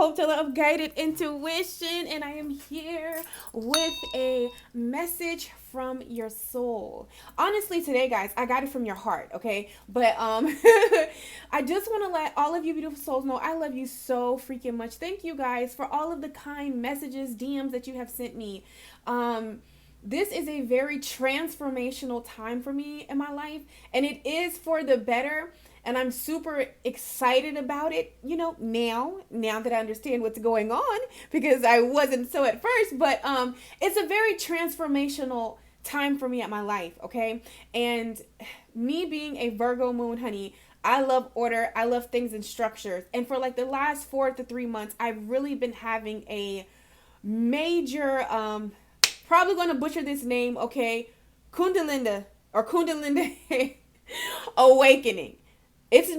Hope Teller of Guided Intuition, and I am here with a message from your soul. Honestly, today, guys, I got it from your heart, okay? But I just want to let all of you beautiful souls know I love you so freaking much. Thank you guys for all of the kind messages, DMs that you have sent me. This is a very transformational time for me in my life, and it is for the better. And I'm super excited about it, now that I understand what's going on, because I wasn't so at first. But it's a very transformational time for me at my life, okay? And me being a Virgo moon, honey, I love order. I love things in structures. And for like the last 4 to 3 months, I've really been having a major, probably going to butcher this name, okay? Kundalini awakening. It's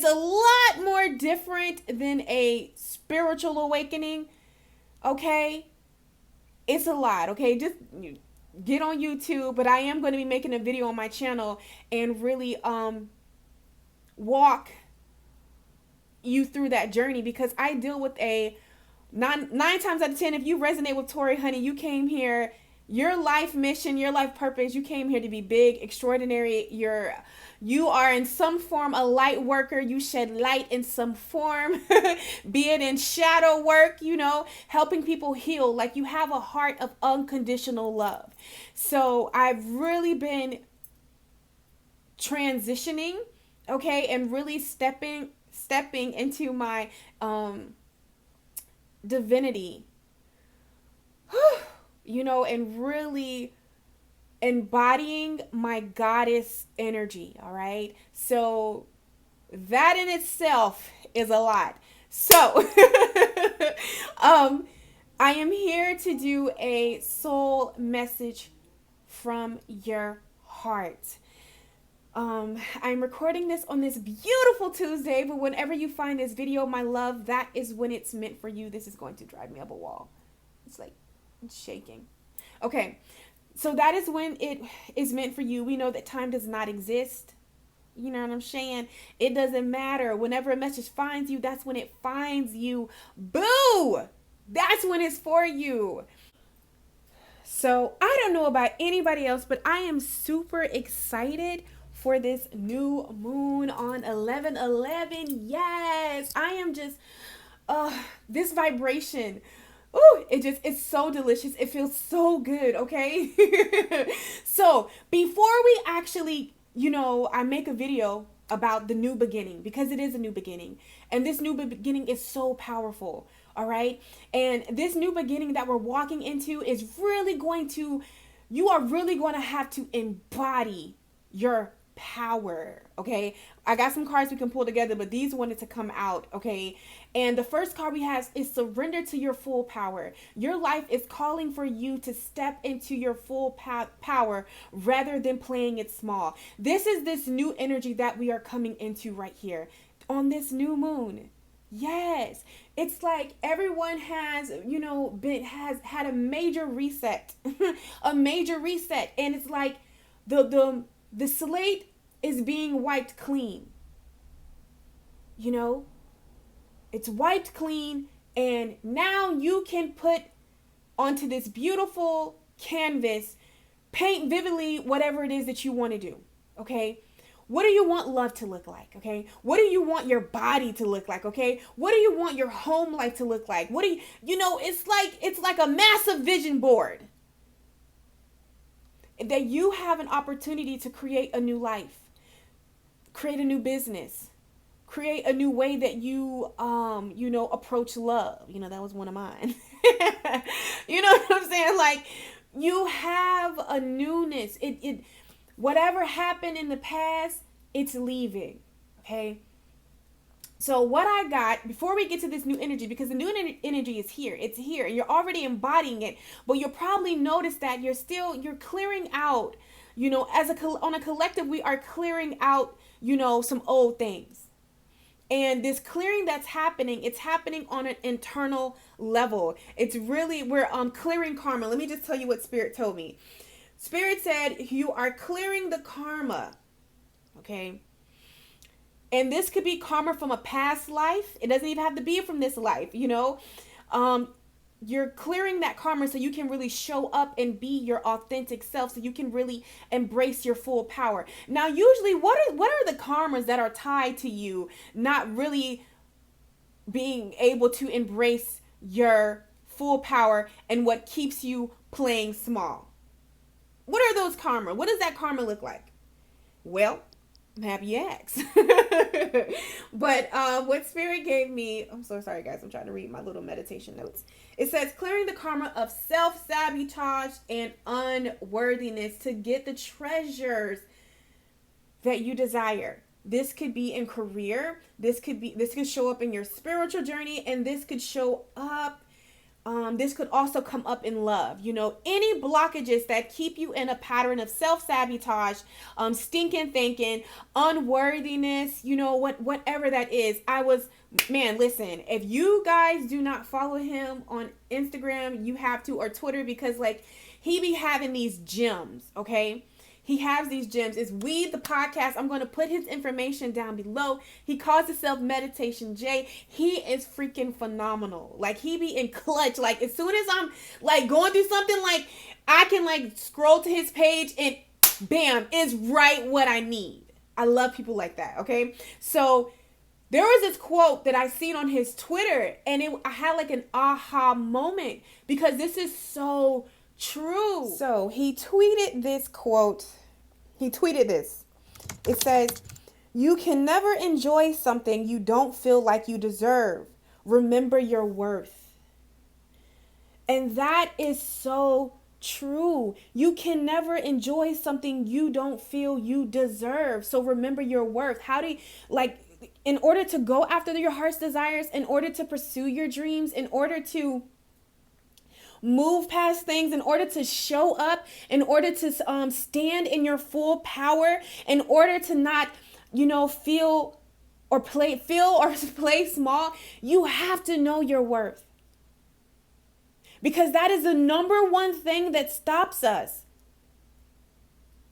a lot more different than a spiritual awakening. Okay? It's a lot, okay? Just get on YouTube, but I am going to be making a video on my channel and really walk you through that journey, because I deal with a nine times out of 10, if you resonate with Tori, honey, you came here. Your life mission, your life purpose, you came here to be big, extraordinary. You are in some form a light worker. You shed light in some form, be it in shadow work, helping people heal. Like, you have a heart of unconditional love. So I've really been transitioning, okay, and really stepping into my divinity. And really embodying my goddess energy, all right? So that in itself is a lot. So I am here to do a soul message from your heart. I'm recording this on this beautiful Tuesday, but whenever you find this video, my love, that is when it's meant for you. This is going to drive me up a wall. It's like shaking. Okay, so that is when it is meant for you. We know that time does not exist. You know what I'm saying? It doesn't matter. Whenever a message finds you, that's when it finds you. Boo! That's when it's for you. So I don't know about anybody else, but I am super excited for this new moon on 11/11. Yes, I am just, this vibration. Ooh, it's so delicious. It feels so good, okay? So before we actually, I make a video about the new beginning, because it is a new beginning. And this new beginning is so powerful, all right? And this new beginning that we're walking into is really you are really going to have to embody your power, okay? I got some cards we can pull together, but these wanted to come out, okay? And the first card we have is surrender to your full power. Your life is calling for you to step into your full power rather than playing it small. This is this new energy that we are coming into right here on this new moon. Yes, it's like everyone has, has had a major reset, a major reset, and it's like the slate is being wiped clean. It's wiped clean, and now you can put onto this beautiful canvas, paint vividly whatever it is that you want to do, okay? What do you want love to look like, okay? What do you want your body to look like, okay? What do you want your home life to look like? What do it's like a massive vision board that you have an opportunity to create a new life, create a new business, create a new way that you, approach love. That was one of mine. You know what I'm saying? Like, you have a newness. Whatever happened in the past, it's leaving. Okay. So what I got, before we get to this new energy, because the new energy is here, it's here, and you're already embodying it, but you'll probably notice that you're clearing out, on a collective, we are clearing out, some old things. And this clearing that's happening, it's happening on an internal level. It's really, we're clearing karma. Let me just tell you what Spirit told me. Spirit said, you are clearing the karma. Okay. And this could be karma from a past life. It doesn't even have to be from this life, you know. You're clearing that karma so you can really show up and be your authentic self, so you can really embrace your full power. Now, usually, what are the karmas that are tied to you not really being able to embrace your full power, and what keeps you playing small? What are those karma? What does that karma look like? Well, I'm happy you asked. But what Spirit gave me, I'm so sorry, guys. I'm trying to read my little meditation notes. It says clearing the karma of self-sabotage and unworthiness to get the treasures that you desire. This could be in career. This could show up in your spiritual journey, and this could show up. This could also come up in love. You know, any blockages that keep you in a pattern of self-sabotage, stinking thinking, unworthiness, you know, whatever that is. Listen, if you guys do not follow him on Instagram, you have to, or Twitter, because like he be having these gems, okay? He has these gems. It's We the Podcast. I'm going to put his information down below. He calls himself Meditation J. He is freaking phenomenal. Like, he be in clutch. Like, as soon as I'm like going through something, like I can like scroll to his page and bam, is right what I need. I love people like that. Okay. So there was this quote that I seen on his Twitter, and I had like an aha moment, because this is so true. So he tweeted this quote. He tweeted this. It says, "You can never enjoy something you don't feel like you deserve. Remember your worth." And that is so true. You can never enjoy something you don't feel you deserve. So remember your worth. How do you, like, in order to go after your heart's desires, in order to pursue your dreams, in order to move past things, in order to show up, in order to stand in your full power, in order to not, you know, feel or play small, you have to know your worth. Because that is the number one thing that stops us,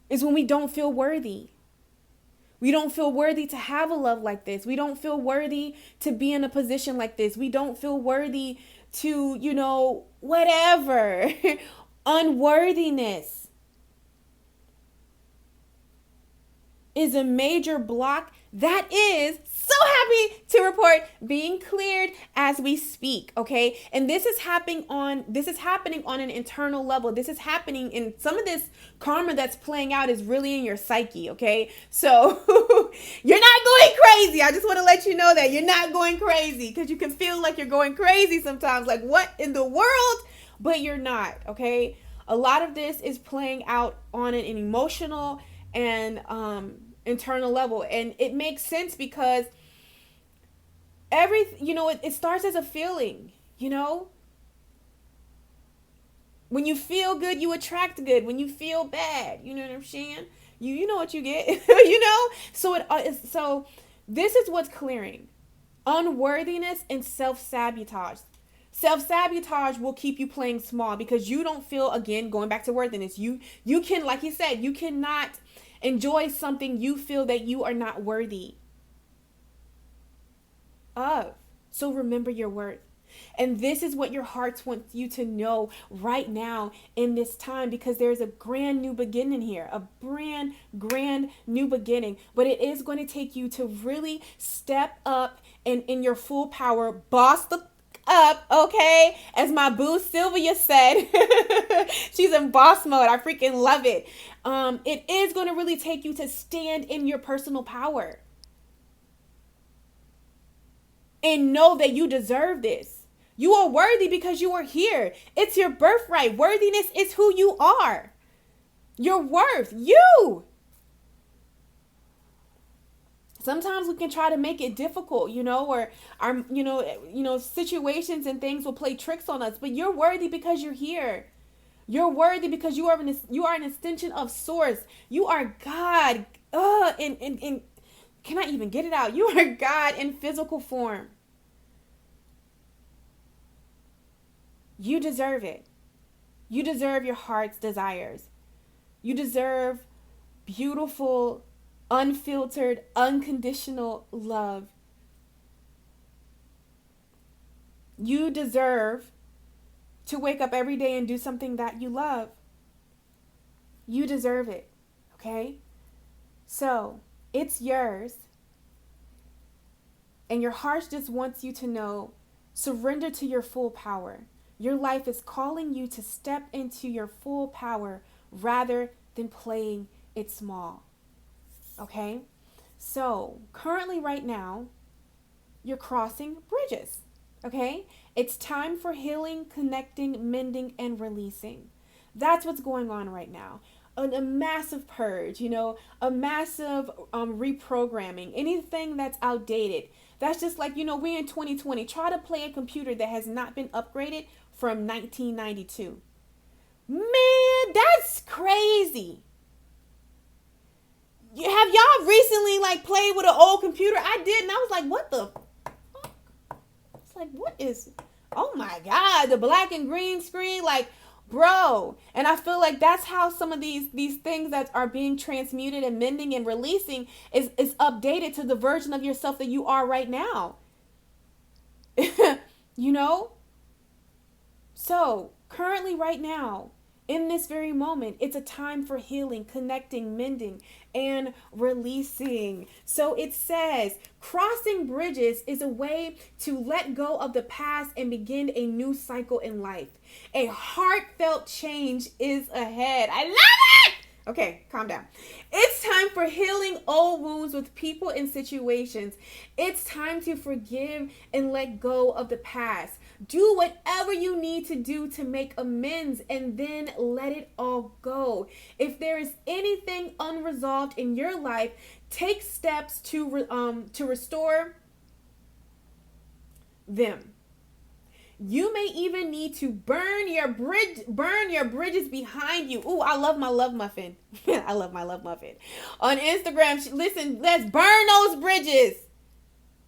is when we don't feel worthy. We don't feel worthy to have a love like this. We don't feel worthy to be in a position like this. We don't feel worthy to, you know, whatever. Unworthiness is a major block that is, so happy to report, being cleared as we speak. Okay. And this is happening on an internal level. This is happening in some of this karma that's playing out is really in your psyche. Okay. So you're not going crazy. I just want to let you know that you're not going crazy, because you can feel like you're going crazy sometimes, like what in the world, but you're not. Okay. A lot of this is playing out on an emotional and, internal level. And it makes sense, because it starts as a feeling, you know. When you feel good, you attract good. When you feel bad, you know what I'm saying? You know what you get, you know? So this is what's clearing. Unworthiness and self-sabotage. Self-sabotage will keep you playing small, because you don't feel, again, going back to worthiness, you can, like he said, you cannot enjoy something you feel that you are not worthy of. So remember your worth. And this is what your heart wants you to know right now in this time, because there's a grand new beginning here, a grand new beginning. But it is going to take you to really step up and in your full power, boss the up, okay? As my boo Sylvia said, she's in boss mode. I freaking love it. It is going to really take you to stand in your personal power and know that you deserve this. You are worthy because you are here. It's your birthright. Worthiness is who you are. Your worth, you. Sometimes we can try to make it difficult, you know, or our, situations and things will play tricks on us. But you're worthy because you're here. You're worthy because you are an extension of Source. You are God. And can I even get it out? You are God in physical form. You deserve it. You deserve your heart's desires. You deserve beautiful unfiltered, unconditional love. You deserve to wake up every day and do something that you love. You deserve it, okay? So, it's yours. And your heart just wants you to know, surrender to your full power. Your life is calling you to step into your full power rather than playing it small, okay? So, currently right now, you're crossing bridges, okay? It's time for healing, connecting, mending, and releasing. That's what's going on right now. A massive purge, a massive reprogramming, anything that's outdated. That's just like, we in 2020. Try to play a computer that has not been upgraded from 1992. Man, that's crazy. Have y'all recently played with an old computer? I did, and I was like, what the fuck? It's like, what is, oh my God, the black and green screen, bro. And I feel like that's how some of these things that are being transmuted and mending and releasing is updated to the version of yourself that you are right now. So currently right now, in this very moment, it's a time for healing, connecting, mending, and releasing. So it says, crossing bridges is a way to let go of the past and begin a new cycle in life. A heartfelt change is ahead. I love it! Okay, calm down. It's time for healing old wounds with people and situations. It's time to forgive and let go of the past. Do whatever you need to do to make amends and then let it all go. If there is anything unresolved in your life, take steps to restore them. You may even need to burn your bridges behind you. Ooh, I love my love muffin. I love my love muffin. On Instagram, listen, let's burn those bridges.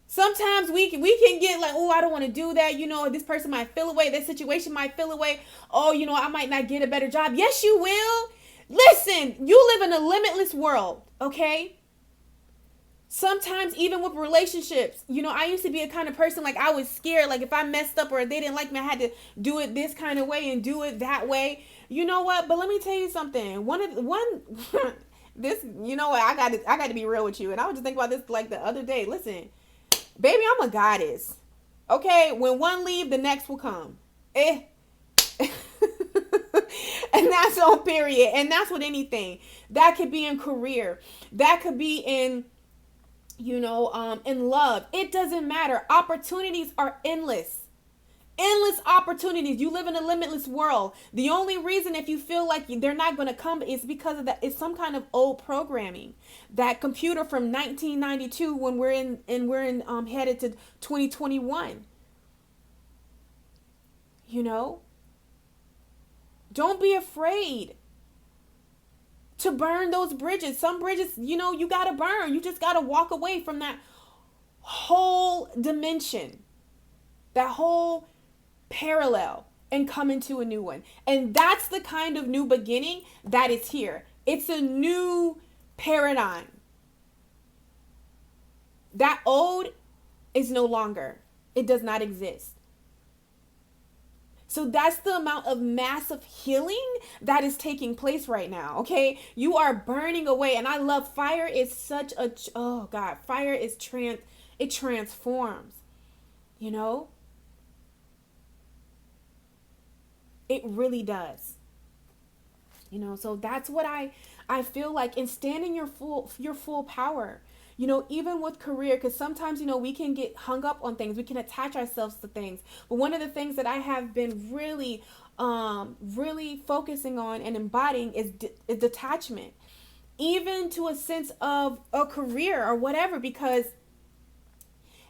Sometimes we can get like, oh, I don't want to do that. This person might feel away. This situation might feel away. Oh, I might not get a better job. Yes, you will. Listen, you live in a limitless world, okay? Sometimes even with relationships, I used to be a kind of person I was scared. If I messed up or they didn't like me, I had to do it this kind of way and do it that way. You know what? But let me tell you something. This, I got to be real with you. And I was just thinking about this the other day. Listen, baby, I'm a goddess. Okay, when one leave, the next will come. And that's on period. And that's with anything. That could be in career. That could be in love. It doesn't matter. Opportunities are endless. Endless opportunities. You live in a limitless world. The only reason if you feel like they're not going to come is because of that. It's some kind of old programming. That computer from 1992 when we're headed to 2021. Don't be afraid to burn those bridges. Some bridges, you got to burn. You just got to walk away from that whole dimension, that whole parallel, and come into a new one. And that's the kind of new beginning that is here. It's a new paradigm. That old is no longer. It does not exist. So that's the amount of massive healing that is taking place right now, okay? You are burning away. And I love fire is such a, oh God, fire is it transforms, It really does. So that's what I feel like, in standing your full power. Even with career, because sometimes, we can get hung up on things. We can attach ourselves to things. But one of the things that I have been really, really focusing on and embodying is detachment, even to a sense of a career or whatever, because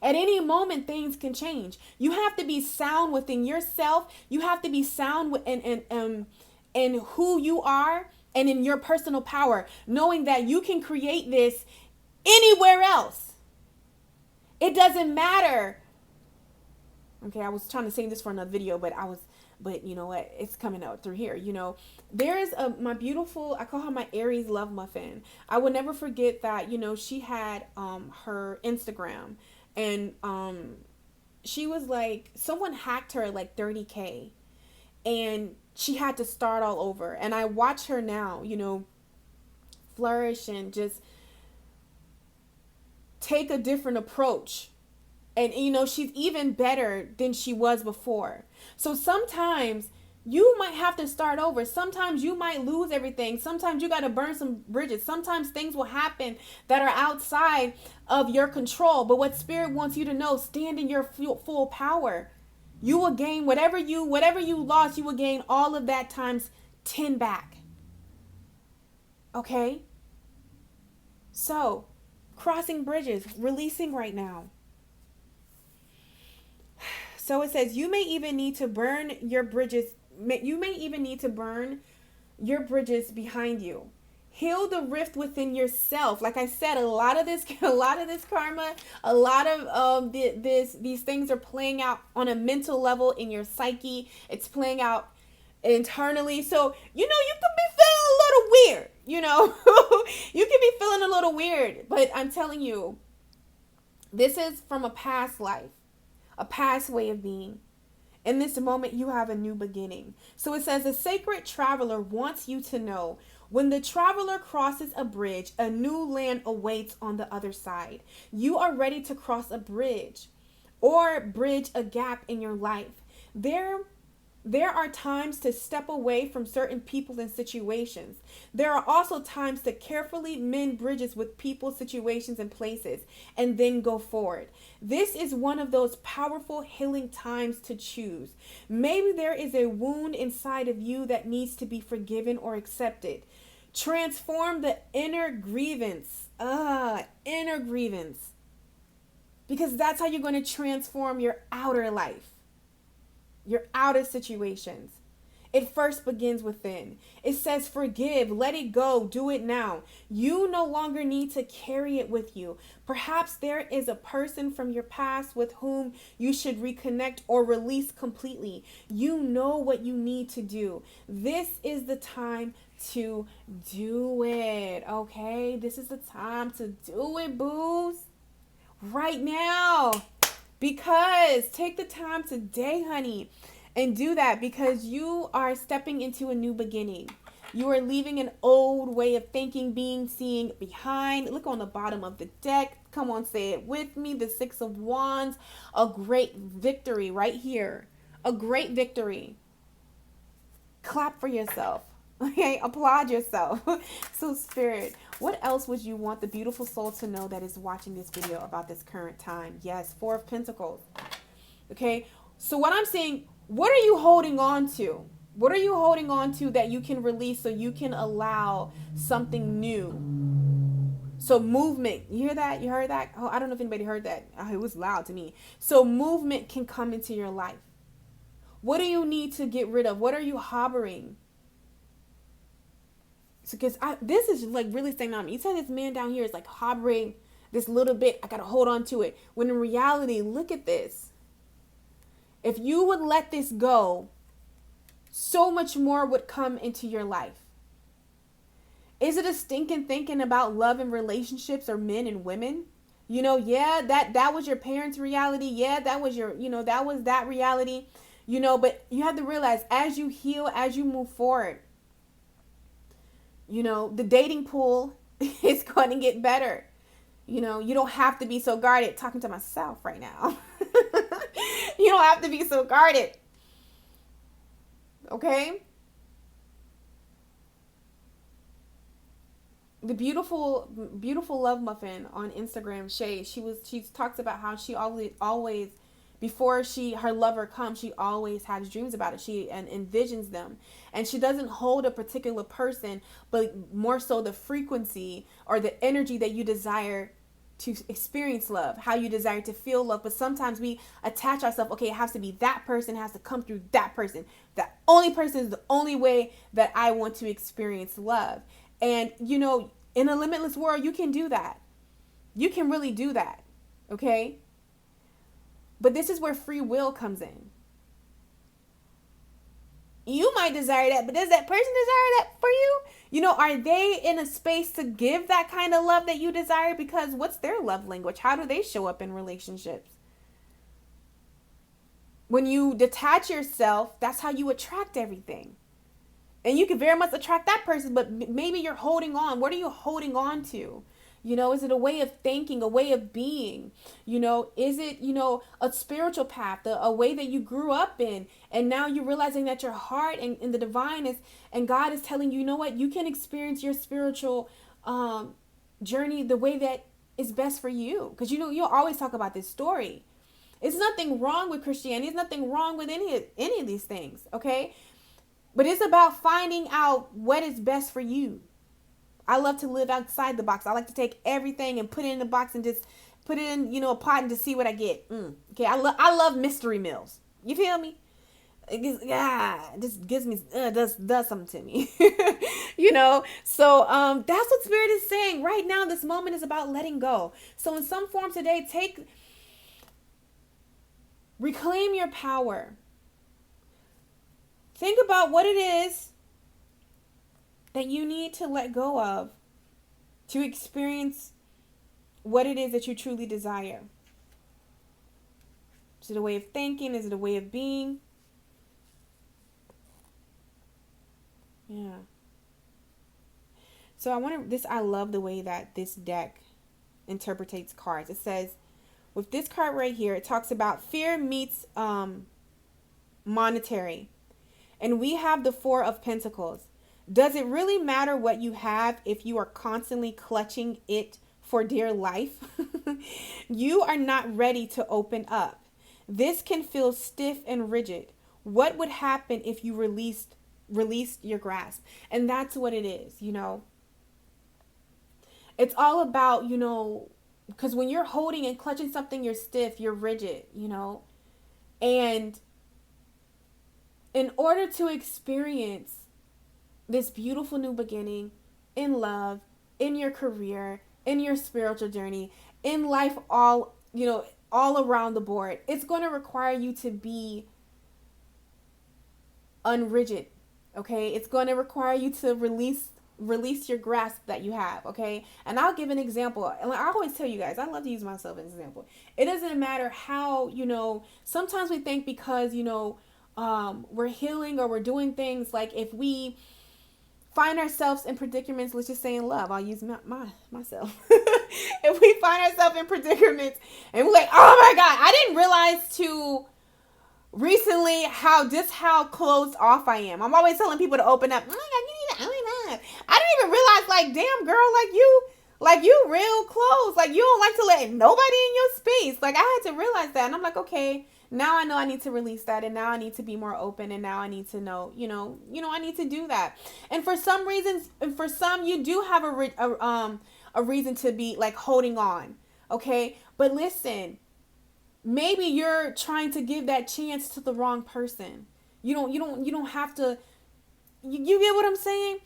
at any moment, things can change. You have to be sound within yourself. You have to be sound in who you are and in your personal power, knowing that you can create this anywhere else. It doesn't matter. Okay, I was trying to sing this for another video, but but you know what? It's coming out through here. There is my beautiful, I call her my Aries love muffin. I will never forget that, she had her Instagram, and she was like, someone hacked her like 30K, and she had to start all over. And I watch her now, flourish and just take a different approach. And, she's even better than she was before. So sometimes you might have to start over. Sometimes you might lose everything. Sometimes you got to burn some bridges. Sometimes things will happen that are outside of your control. But what Spirit wants you to know, stand in your full power. You will gain whatever you lost, you will gain all of that times 10 back. Okay? So, crossing bridges, releasing right now. So it says, you may even need to burn your bridges. You may even need to burn your bridges behind you. Heal the rift within yourself. Like I said, a lot of this karma, a lot of these things are playing out on a mental level in your psyche. It's playing out internally. So, you can be feeling a little weird, you can be feeling a little weird, but I'm telling you, this is from a past life, a past way of being. In this moment, you have a new beginning. So it says, a sacred traveler wants you to know, when the traveler crosses a bridge, a new land awaits on the other side. You are ready to cross a bridge or bridge a gap in your life. There are times to step away from certain people and situations. There are also times to carefully mend bridges with people, situations, and places, and then go forward. This is one of those powerful healing times to choose. Maybe there is a wound inside of you that needs to be forgiven or accepted. Transform the inner grievance. Inner grievance. Because that's how you're going to transform your outer life. Your outer situations. It first begins within. It says forgive, let it go, do it now. You no longer need to carry it with you. Perhaps there is a person from your past with whom you should reconnect or release completely. You know what you need to do. This is the time to do it, okay? This is the time to do it, boos. Right now. Because take the time today, honey, and do that, because you are stepping into a new beginning. You are leaving an old way of thinking, being, seeing behind. Look on the bottom of the deck. Come on, say it with me. The Six of Wands. A great victory right here. A great victory. Clap for yourself. Okay, applaud yourself. So Spirit, what else would you want the beautiful soul to know that is watching this video about this current time? Yes, Four of Pentacles. Okay, so what I'm saying, what are you holding on to? What are you holding on to that you can release so you can allow something new? So movement, you hear that? You heard that? Oh, I don't know if anybody heard that. Oh, it was loud to me. So movement can come into your life. What do you need to get rid of? What are you harboring? Because this is like really staying on me. You said this man down here is like harboring this little bit. I got to hold on to it. When in reality, look at this. If you would let this go, so much more would come into your life. Is it a stinking thinking about love and relationships or men and women? Yeah, that was your parents' reality. Yeah, that was that was that reality. But you have to realize, as you heal, as you move forward, the dating pool is going to get better. You don't have to be so guarded. Talking to myself right now. You don't have to be so guarded. Okay? The beautiful love muffin on Instagram, Shay, she talks about how she always before her lover comes, she always has dreams about it. She envisions them. And she doesn't hold a particular person, but more so the frequency or the energy that you desire to experience love, how you desire to feel love. But sometimes we attach ourselves, okay, it has to be that person, it has to come through that person. That only person is the only way that I want to experience love. And, in a limitless world, you can do that. You can really do that. Okay? But this is where free will comes in. You might desire that, but does that person desire that for you? You know, are they in a space to give that kind of love that you desire? Because what's their love language? How do they show up in relationships? When you detach yourself, that's how you attract everything. And you can very much attract that person, but maybe you're holding on. What are you holding on to? You know, is it a way of thinking, a way of being? You know, is it, you know, a spiritual path, a way that you grew up in? And now you're realizing that your heart and the divine is, and God is telling you, you know what, you can experience your spiritual journey the way that is best for you. Because, you know, you'll always talk about this story. It's nothing wrong with Christianity. It's nothing wrong with any of these things, okay? But it's about finding out what is best for you. I love to live outside the box. I like to take everything and put it in the box and just put it in, you know, a pot and just see what I get. Okay, I love mystery meals. You feel me? It just gives me does something to me. You know. So that's what Spirit is saying right now. This moment is about letting go. So in some form today, reclaim your power. Think about what it is that you need to let go of to experience what it is that you truly desire. Is it a way of thinking? Is it a way of being? Yeah. So I love the way that this deck interprets cards. It says, with this card right here, it talks about fear meets monetary. And we have the Four of Pentacles. Does it really matter what you have if you are constantly clutching it for dear life? You are not ready to open up. This can feel stiff and rigid. What would happen if you released your grasp? And that's what it is, you know. It's all about, you know, because when you're holding and clutching something, you're stiff, you're rigid, you know. And in order to experience this beautiful new beginning in love, in your career, in your spiritual journey, in life, all, you know, all around the board, it's going to require you to be unrigid. Okay, it's going to require you to release your grasp that you have. Okay, and I'll give an example. And I always tell you guys, I love to use myself as an example. It doesn't matter how, you know, sometimes we think because, you know, we're healing or we're doing things, like if we find ourselves in predicaments, let's just say in love, I'll use myself. If we find ourselves in predicaments and we're like, oh my God, I didn't realize too recently how closed off I am. I'm always telling people to open up. Oh my God, you need to open up. I didn't even realize, like, damn girl, like you real close. Like you don't like to let nobody in your space. Like I had to realize that. And I'm like, okay, now I know I need to release that, and now I need to be more open, and now I need to know, you know, I need to do that. And for some reasons, and for some, you do have a reason to be like holding on, okay? But listen, maybe you're trying to give that chance to the wrong person. You don't have to. You get what I'm saying?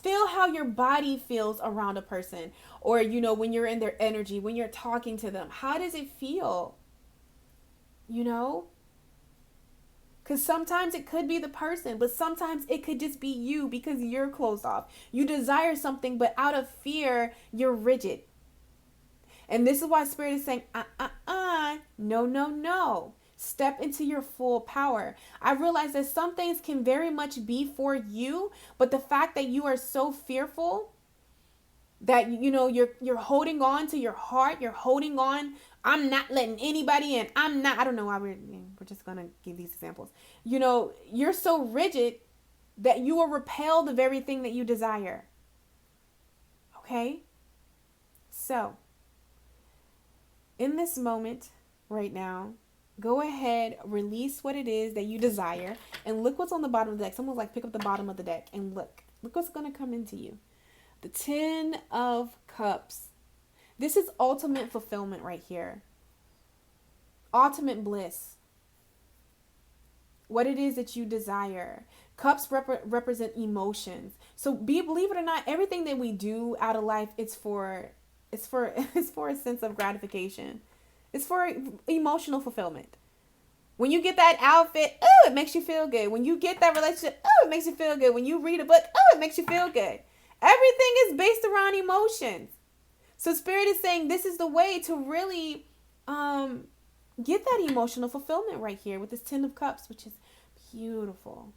Feel how your body feels around a person, or, you know, when you're in their energy, when you're talking to them. How does it feel? You know, because sometimes it could be the person, but sometimes it could just be you because you're closed off. You desire something, but out of fear, you're rigid. And this is why Spirit is saying, no. Step into your full power. I realize that some things can very much be for you, but the fact that you are so fearful that, you know, you're holding on to your heart, you're holding on. I'm not letting anybody in. I don't know why we're just going to give these examples. You know, you're so rigid that you will repel the very thing that you desire. Okay? So, in this moment right now, go ahead, release what it is that you desire, and look what's on the bottom of the deck. Someone's like, pick up the bottom of the deck and look what's going to come into you. The 10 of Cups. This is ultimate fulfillment right here. Ultimate bliss. What it is that you desire. Cups represent emotions. So believe it or not, everything that we do out of life, it's for a sense of gratification. It's for emotional fulfillment. When you get that outfit, oh, it makes you feel good. When you get that relationship, oh, it makes you feel good. When you read a book, oh, it makes you feel good. Everything is based around emotions. So Spirit is saying this is the way to really get that emotional fulfillment right here with this Ten of Cups, which is beautiful.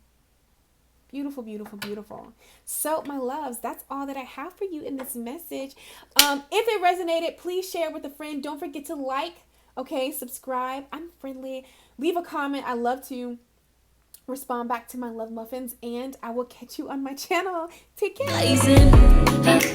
Beautiful, beautiful, beautiful. So, my loves, that's all that I have for you in this message. If it resonated, please share with a friend. Don't forget to like, okay, subscribe. I'm friendly. Leave a comment. I love to respond back to my love muffins, and I will catch you on my channel. Take care.